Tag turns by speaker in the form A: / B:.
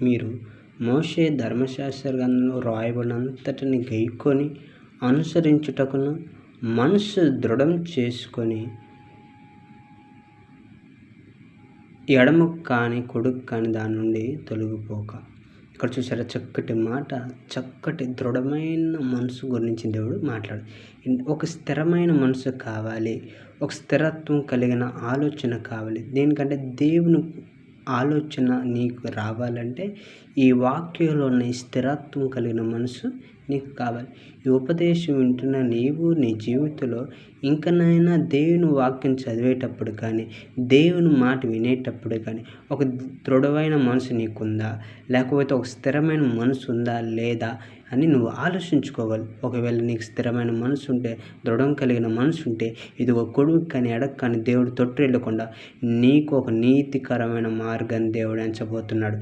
A: మీరు మోషే ధర్మశాస్త్ర గ్రంథంలో రాయబడినంతటిని గైకొని అనుసరించుటకును మనసు దృఢం చేసుకొని ఎడమ కాని కొడుకు కాని దాని నుండి తొలగిపోక. ఇక్కడ చూసారా, చక్కటి మాట, చక్కటి దృఢమైన మనసు గురించి దేవుడు మాట్లాడు. ఒక స్థిరమైన మనసు కావాలి, ఒక స్థిరత్వం కలిగిన ఆలోచన కావాలి. దేనికంటే దేవుని ఆలోచన నీకు రావాలంటే ఈ వాక్యంలో ఉన్న ఈ స్థిరత్వం కలిగిన మనసు నీకు కావాలి. ఈ ఉపదేశం వింటున్న నీవు నీ జీవితంలో ఇంకనైనా దేవుని వాక్యం చదివేటప్పుడు కానీ, దేవుని మాట వినేటప్పుడు కానీ ఒక దృఢమైన మనసు నీకుందా, లేకపోతే ఒక స్థిరమైన మనసు ఉందా లేదా అని నువ్వు ఆలోచించుకోవాలి. ఒకవేళ నీకు స్థిరమైన మనసు ఉంటే, దృఢం కలిగిన మనసు ఉంటే, ఇది ఒక కొడుకు కానీ ఎడకు కానీ దేవుడు తొట్టిల్లకుండా నీకు ఒక నీతికరమైన మార్గాన్ని దేవుడు ఎంచబోతున్నాడు.